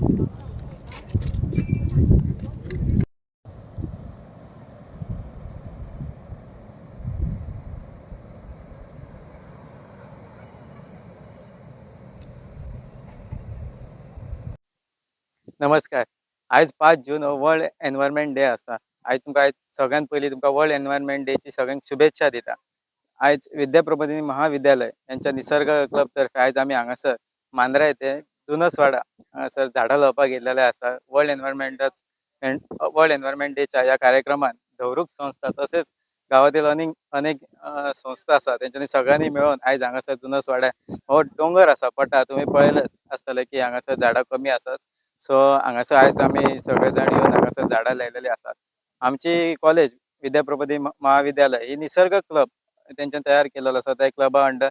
नमस्कार. आज 5 June world environment day आसा. आज सगळ्यात पयलीं तुमका वर्ल्ड एनवायरमेंट डेची सगळ्यांक शुभेच्छा दिता. आज विद्याप्रबोधिनी महाविद्यालय यांच्या निसर्ग क्लब तर्फे आज आम्ही हांगासर मांद्रा येथे जुनसवाडा हांगासर झाडां लावपाक गेल्लेले आसा. वर्ल्ड एनवायरमेंट डेच्या या कार्यक्रमात धवरूक संस्था तसेच गावातील अनेक संस्था आसा तेंच्यांनी सगळ्यांनी मिळून आज हांगासर जुनसवाड्या हो डोंगर आसा पटा तुम्ही पळयलंच आसतलें की हांगासर झाडां कमी आसात. सो हांगासर आयज आमी सगळे जाण येवन हांगासर झाडां लायलेली आसात. आमची कॉलेज विद्याप्रबोधिनी महाविद्यालय ही निसर्ग क्लब तेंच्यान तयार केलेलो आसा. त्या क्लबा अंडर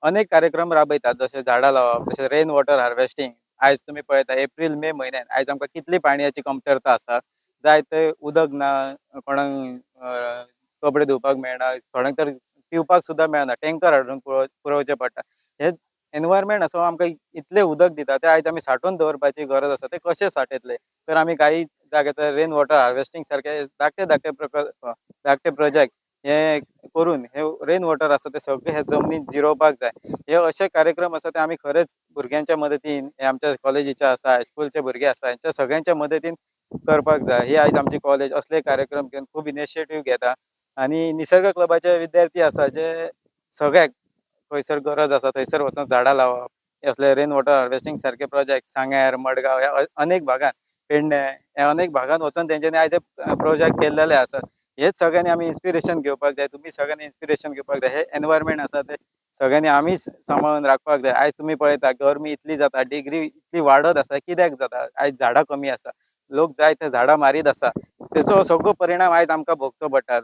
अनेक कार्यक्रम राबयतात जसे झाडां लावप, जसे रेन वॉटर हार्वेस्टिंग. आज तुम्ही पळयता एप्रिल मे म्हयन्यात आयज आमकां कितली पाणयाची कमतरता आसा. जाय थंय उदक ना, कोणाक कपडे धुवपाक मेळना, थोड्यांक तर पिवपाक सुद्दां मेळना, टँकर हाडून पुरवचे पडटा. हे एनवायरमेंट आसा आमकां इतले उदक दिता ते आयज आमी सांठोवन दवरपाची गरज आसा. ते कशे सांठयतले तर आमी काही जाग्याचेर रेन वॉटर हार्वेस्टिंग सारखे धाकटे प्रोजेक्ट हे करून हे रेन वॉटर आसा ते सगळे हे जमनीत जिरोवपाक जाय. हे असे कार्यक्रम आसा ते आमी खरेंच भुरग्यांच्या मदतीन हे आमच्या कॉलेजीचे आसा, हायस्कूलचे भुरगे आसा हेंच्या सगळ्यांच्या मदतीन करपाक जाय. ही आयज आमची कॉलेज असले कार्यक्रम घेवन खूब इनिशिएटीव घेता आणि निसर्ग क्लबाचे विद्यार्थी आसा जे सगळ्याक खंयसर गरज आसा थंयसर वचून झाडां लावप, असले रेन वॉटर हार्वेस्टिंग सारखे प्रोजेक्ट सांग्यार, मडगांव ह्या अनेक भागात, पेडणे ह्या अनेक भागात वचून तेंच्यांनी आयज प्रोजेक्ट केलेले आसात. हेच सगळ्यांनी आमी इन्स्पिरेशन घेवपाक जाय. तुम्ही सगळ्यांनी इन्स्पिरेशन घेवपाक जाय. हे एनवायरमेंट आसा ते सगळ्यांनी आमीच सांबाळून राखपाक जाय. आयज तुम्ही पळयता गरमी इतली जाता, डिग्री इतली वाडत आसा, कित्याक जाता? आयज झाडां कमी आसा, लोक जाय ते झाडां मारीत आसा. तेचो सगळो परिणाम आयज आमकां भोगचो पडटा.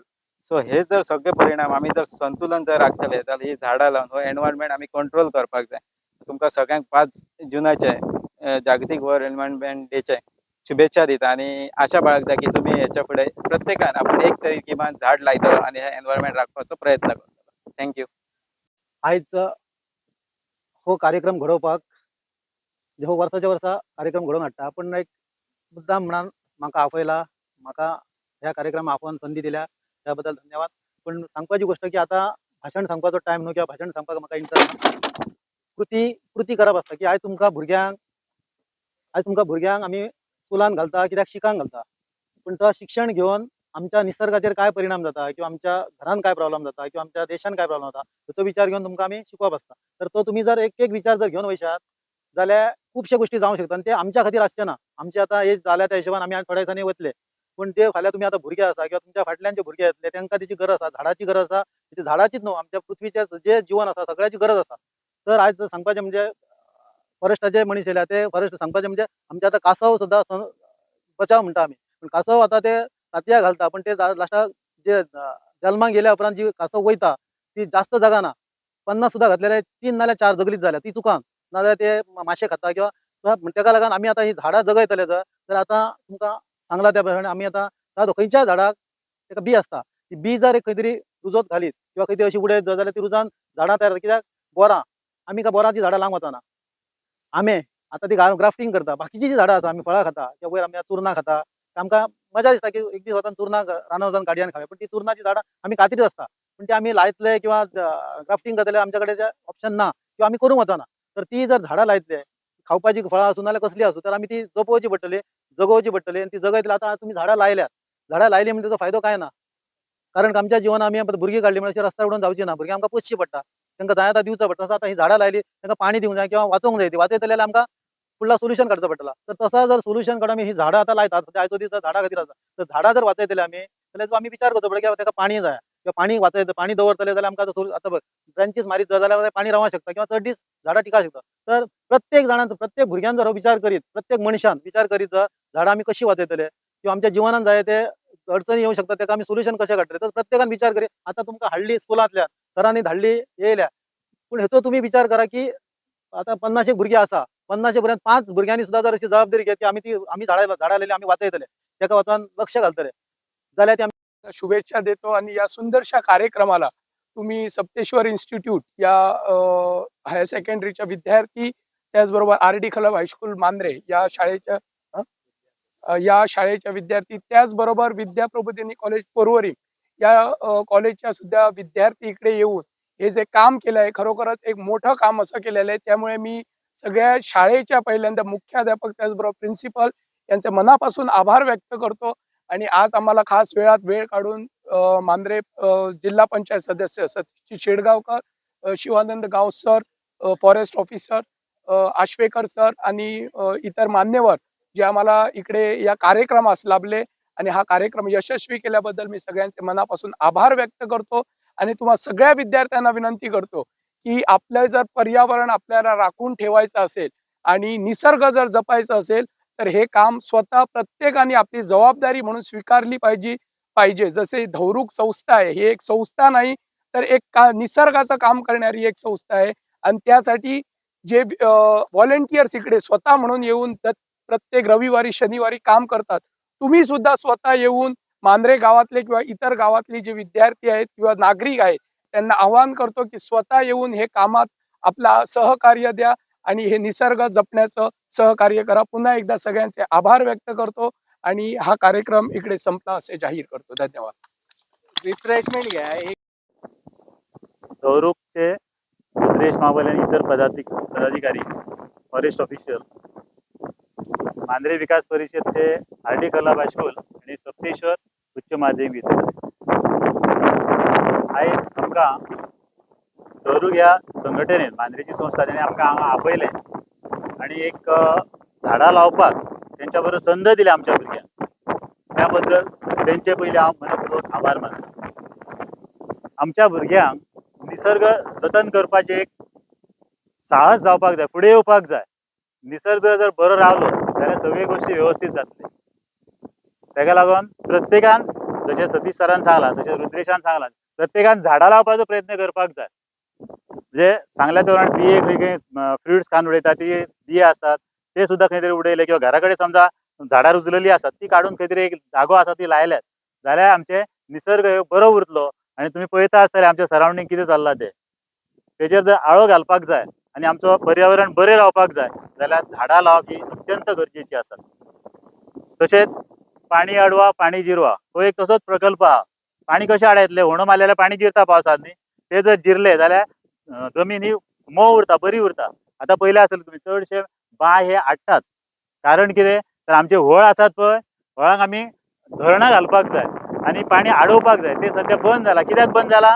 सो हे जर सगळे परिणाम आमी जर संतुलन जर राखतले जाल्यार ही झाडां लावन हो एनवायरमेंट आमी कंट्रोल करपाक जाय. तुमकां सगळ्यांक 5 जुनाचे जागतीक वर्ल्ड एनवायरमेंट डेचे शुभेच्छा दिता आणि आशा बाळगता की तुम्ही याच्या फुडें प्रत्येकान आपण एक तरी किमान झाड लायतलो आणि हे एनवायरमेंट राखपाचो प्रयत्न करतलो. थँक्यू. आयज हो कार्यक्रम घडोवपाक हो वर्साच्या वर्सा कार्यक्रम घडोवन हाडटा, पण एक मुद्दाम म्हणून म्हाका आपयला, म्हाका ह्या कार्यक्रमाक आपोवन संधी दिल्या त्याबद्दल धन्यवाद. पण सांगपाची गोष्ट की आता भाशण सांगपाचो टायम न्हू किंवा भाशण सांगपाक म्हाका इंटरेस्ट ना. कृती करप आसता की आयज तुमकां भुरग्यांक आमी स्कुलान घालता कित्याक शिकांक घालता, पण तो शिक्षण घेवन आमच्या निसर्गाचेर काय परिणाम जाता किंवा आमच्या घरान काय प्रॉब्लेम जाता किंवा आमच्या देशान काय प्रॉब्लेम जाता त्याचो विचार घेवन तुमकां आमी शिकोवप आसता. तर तो तुम्ही जर एक विचार जर घेवन वयशात जाल्यार खुबशे गोष्टी जावंक शकता आणि ते आमच्या खातीर आसचे ना. आमचे आता एज जाल्या त्या हिशोबान आमी थोड्या दिसांनी वतले, पण ते फाल्यां तुम्ही आता भुरगे आसा किंवा तुमच्या फाटल्यानचे भुरगे येतले तांकां तेची गरज आसा, झाडाची गरज आसा. झाडाचीच न्हू आमच्या पृथ्वीचे जे जीवन आसा सगळ्याची गरज आसा. तर आयज सांगपाचें म्हणजे फॉरेस्टाचे मनीस येयल्या ते फॉरेस्ट सांगपाचें म्हणजे आमचे आता कासव सुद्दां बचाव म्हणटा आमी, पण कासव आता ते तातयां घालता, पण ते लास्टाक जे जल्माक गेल्या उपरांत जी कासव वयता ती जास्त जगाना. 50 सुद्दां घातलेले 3 नाल्यार 4 जगलीत जाल्या ती चुकान, नाजाल्यार ते माशे खाता किंवा तेका लागून आमी आता ही झाडां जगयतले तर आता तुमकां सांगला त्या प्रमाणे आमी आता सादो खंयच्याय झाडाक तेका बी आसता, ती बी जर खंय तरी रुजत घालीत किंवा खंय तरी अशी उडयत जाल्यार ती रुजान झाडां तयार जाता. कित्याक बोरां आमी काय बोरांची झाडां लावंक वचना. आंबे आता ती ग्राफ्टिंग करता, बाकीची जी झाडां आसा आमी फळां खाता किंवा वयर आमी चुरनां खाता, आमकां मजा दिसता की एक दीस वचून चुरनां रानां वचून काडयान खावया, पण ती चुरनाची झाडां आमी खातीच आसता, पण ते आमी लायतले किंवा ग्राफ्टिंग करतले आमच्या कडेन ते ऑप्शन ना किंवा आमी करूंक वचना. तर ती जर झाडां लायतले खावपाची फळां आसूं नाल्यार कसली आसूं तर आमी ती जगोवची पडटली आणि ती जगयतली. आता तुम्ही झाडां लायली म्हणजे त्याचा फायदो काय ना, कारण आमच्या जिवनात आमी भुरगीं काडली म्हणजे रस्त्यार उडोवन जावची ना, भुरग्यांक आमकां पोसची पडटा, तांकां जाय आतां दिवचा पडटा. तसो आता ही झाडां लायली तांकां पाणी दिवंक जाय किंवा वाचोवंक जाय, ती वाचयतले जाल्यार आमकां फुडला सोल्युशन काडचो पडटला. तर तसा जर सोल्युशन काडून आमी ही झाडां आता लायतात आयचो दीस झाडां खातीर आसा, तर झाडां जर वाचयतले आमी जाल्यार तो आमी विचार करचो पडटा की ताका पाणी जाय किंवा पाणी दवरतले जाल्यार आमकां आता बघ ब्रांचीस मारीत जाल्यार पाणी रावंक शकता किंवा चड दीस झाडां टिकां शकता. तर प्रत्येक भुरग्यान जर हो विचार करीत, प्रत्येक मनशान विचार करीत जर झाडां आमी कशी वाचयतले किंवा आमच्या जिवनान जाय ते अडचणी येऊ शकतात ताका आमी सोल्युशन कशें काडटले, तर प्रत्येकान विचार करीत. आता तुमकां हाडली स्कुलांतल्यान सरांनी धाडली येयल्या, पण हेचो तुम्ही विचार करा की आता 50 भुरगीं आसा, 50 पर्यंत 5 भुरग्यांनी सुद्दां जर अशी जबाबदारी घेत की आमी झाडां लायली आमी वाचयतले, ताका वचून लक्ष घालतले जाल्यार ते शुभेच्छा देतो आणि या सुंदरशा कार्यक्रमाला तुम्ही सप्तेश्वर इन्स्टिट्यूट या हायर सेकंडरीच्या विद्यार्थी त्याचबरोबर RD क्लब हायस्कूल मांद्रे या शाळेच्या विद्यार्थी, त्याचबरोबर विद्या प्रबोधिनी कॉलेज पोरवरी या कॉलेजच्या सुद्धा विद्यार्थी इकडे येऊन हे जे काम केलं आहे, खरोखरच एक मोठं काम असं केलेलं आहे. त्यामुळे मी सगळ्या शाळेच्या पहिल्यांदा मुख्याध्यापक त्याचबरोबर प्रिन्सिपल यांचे मनापासून आभार व्यक्त करतो. आणि आज आम्हाला खास वेळात वेळ काढून मांद्रे जिल्हा पंचायत सदस्य सतीश शेडगावकर, शिवानंद गाव सर, फॉरेस्ट ऑफिसर आश्वेकर सर आणि इतर मान्यवर जे आम्हाला इकडे या कार्यक्रमास लाभले आणि हा कार्यक्रम यशस्वी केल्याबद्दल मी सगळ्यांचे मनापासून आभार व्यक्त करतो. आणि तुम्हा सगळ्या विद्यार्थ्यांना विनंती करतो की आपलं जर पर्यावरण आपल्याला राखून ठेवायचं असेल आणि निसर्ग जर जपायचा असेल तर हे काम स्वतः प्रत्येकाने आपली जबाबदारी म्हणून स्वीकारली पाहिजे. जसे धौरुक संस्था आहे, ही एक संस्था नाही तर एक निसर्गाचं काम करणारी एक संस्था आहे. आणि त्यासाठी जे व्हॉलेंटियर्स इकडे स्वतः म्हणून येऊन प्रत्येक रविवारी शनिवारी काम करतात, तुम्ही सुद्धा स्वतः येऊन मांद्रे गावातले किंवा इतर गावातले जे विद्यार्थी आहेत किंवा नागरिक आहेत त्यांना आवाहन करतो की स्वतः येऊन हे कामात आपला सहकार्य द्या आणि हे निसर्ग जपण्याचं सहकार्य करा. पुन्हा एकदा सगळ्यांचे आभार व्यक्त करतो आणि हा कार्यक्रम इकडे संपला असे जाहीर करतो. धन्यवाद. रिफ्रेशमेंट घ्या. धौरुकचे रुद्रेश मावल आणि इतर पदाधिकारी, फॉरेस्ट ऑफिशियल, मांद्रे विकास परिषद ते RD क्लब हायस्कूल आणि सप्तेश्वर उच्च माध्यमिक विद्यालय आयज आमकां धौरुक ह्या संघटनेन मांद्रेची संस्था तेणे आमकां हांगा आपयले आणि एक झाडां लावपाक तेंच्या बरोबर संद दिली आमच्या भुरग्यांक. त्या बद्दल तेंचे पयलीं हांव मनपूर्वक आभार मानता. आमच्या भुरग्यांक निसर्ग जतन करपाचें एक साहस जावपाक जाय, फुडें येवपाक जाय. निसर्ग जर बरो रावलो जाल्यार सगळ्यो गोश्टी वेवस्थीत जातल्यो. ताका लागून प्रत्येकान जशें सतीश सरान सांगलां तशें रुद्रेशान सांगलां, प्रत्येकान झाडां लावपाचो प्रयत्न करपाक जाय. म्हणजे सांगल्या प्रमाण बिये खंय फ्रुट्स खावन उडयता ती बिये आसतात ते सुद्दां खंय तरी उडयले, किंवा घरा कडेन समजा झाडां रुजलेलीं आसात ती काडून खंय तरी एक जागो आसा ती लायल्यात जाल्यार आमचे निसर्ग बरो उरतलो. आणि तुम्ही पळयता आसतले आमच्या सरावंडींग कितें चल्लां तें. तेजेर जर आळो घालपाक जाय आणि आमचो पर्यावरण बरें रावपाक जाय जाल्यार झाडां लावप ही अत्यंत गरजेची आसा. तशेंच पाणी अडवा पाणी जिरवा हो एक तसोच प्रकल्प आहा. पाणी कशें आडायतले, व्हणो मारलेल्यार पाणी जिरता पावसांत न्ही, ते जर जिरले जाल्यार जमीन ही मोव उरता, बरी उरता. आतां पयलें आसतलें तुमी चडशे बांय हे आडटात. कारण कितें तर आमचे व्हळ आसात पळय, व्हळांक आमी धरणां घालपाक जाय आणि पाणी आडोवपाक जाय. ते सध्या बंद जाला. कित्याक बंद जाला?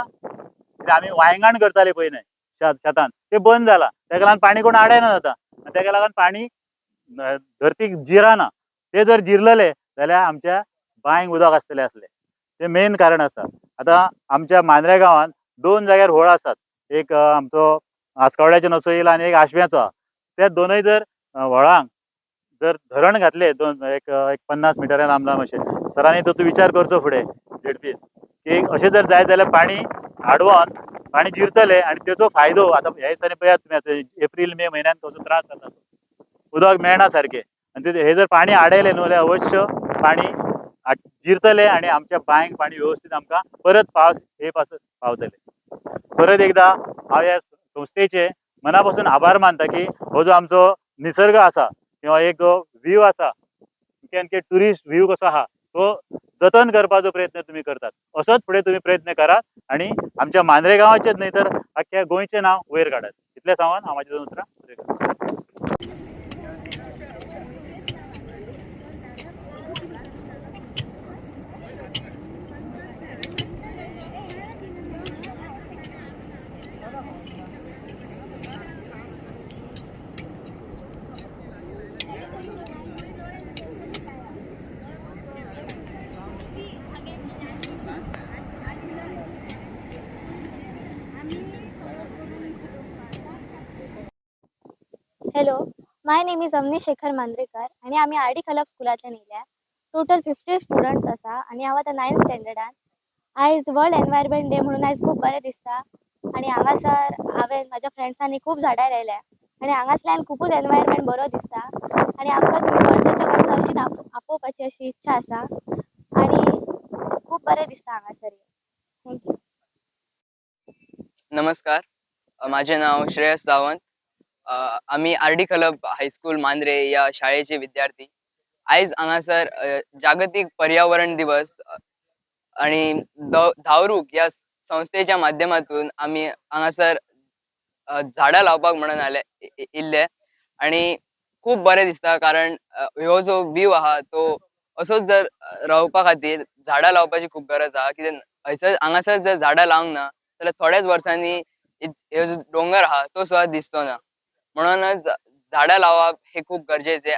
आमी वांयगण करताले पयलें शेतान, ते बंद जाला. ताका लागून पाणी कोण आडायना जाता. ताका लागून पाणी धरतीक जिराना. ते जर जिरलेले जाल्यार आमच्या बांयक उदक आसतलें आसलें. ते मेन कारण आसा. आतां आमच्या मांद्रे गांवांत 2 जाग्यार व्हळ आसात. एक आमचो आस्कावड्याच्या नसोईल आणि एक आशव्याचो आहा. त्या दोनूय जर व्हळांक जर धरण घातले एक 50 मिटरा लांब अशें, सरांनी तो विचार करचो फुडें झेडपीन की अशें जर जायत जाल्यार पाणी आडवोन पाणी जिरतले आणि त्याचो फायदो आतां ह्या दिसांनी पळयात तुमी आतां एप्रील मे म्हयन्यान कसो त्रास जाता, उदक मेळना सारकें. आणि हे जर पाणी आडयलें न्हू जाल्यार अवश्य पाणी जिरतले आणि आमच्या बांयक पाणी व्यवस्थीत आमकां परत पावस हे पावतले. परत एकदा हांव ह्या संस्थेचे मनापासून आभार मानता की हो जो आमचो निसर्ग आसा किंवा एक जो व्ह्यू आसा, टुरिस्ट व्ह्यू कसो आहा तो जतन करपाचो प्रयत्न तुम्ही करतात. असोच फुडें तुम्ही प्रयत्न करात आणि आमच्या मांद्रे गांवाचेच न्हय तर अख्ख्या गोंयचें नांव वयर काडात. इतलें सांगून हांव म्हाजी 2 उतरां hello, my name is Avani Shekhar Mandrekar आणि आम्ही RD क्लब स्कुलांतल्यान येयल्या. टोटल 50 स्टुडंट्स आसा आणि हांव आतां 9th स्टँडर्डान. आयज वर्ल्ड एनवायरमेंट डे म्हणून आयज खूब बरें दिसता आणि हांगासर हांवें म्हाज्या फ्रेंड्सांनी खूब झाडां लायल्या आणि हांगासरल्यान खुबूच एनवायरमेंट बरो दिसता आणि आमकां तुमी वर्साच्या वर्सा अशीच आपोवपाची अशी इच्छा आसा आणि खूब बरें दिसता हांगासर. थँक्यू. नमस्कार, माझे नाव श्रेयस सावंत. आम्ही आर.डी. कलब हायस्कूल मांद्रे या शाळेचे विद्यार्थी. आयज हांगासर जागतिक पर्यावरण दिवस आणि धावरूक या संस्थेच्या माध्यमातून आम्ही हांगासर झाडां लावपाक म्हणून इल्ले आणि खूप बरें दिसता कारण ह्यो जो व्यू आहा तो असोच जर रावपा खातीर झाडां लावपाची खूप गरज आहा कित्याक हांगासर जर झाडां लावंक ना जाल्यार थोड्याच वर्सांनी ह्यो जो डोंगर आहा तो सुद्धा दिसचो ना. म्हणूनच झाडां लावप हे खूप गरजेचे.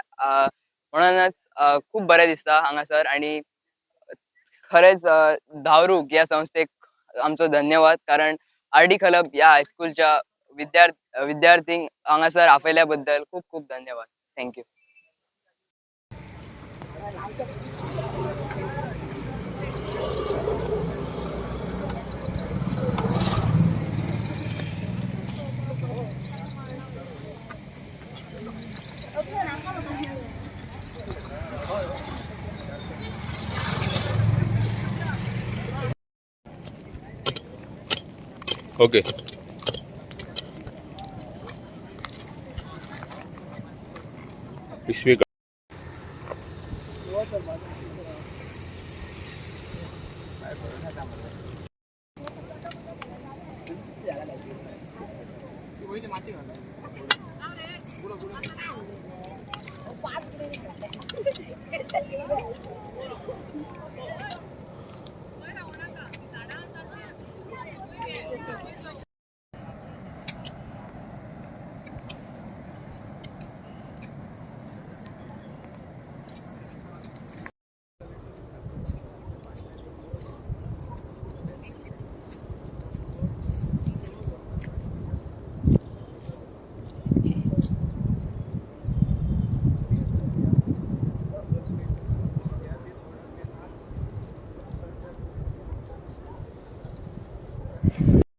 म्हणूनच खूप बरें दिसता हांगासर आणि खरेंच धावरूक या संस्थेक आमचो धन्यवाद कारण आर.डी. कलब या हायस्कूलच्या विद्यार्थींक हांगासर आपयल्या बद्दल खूप खूप धन्यवाद. थँक्यू. ओके. पिशवी माती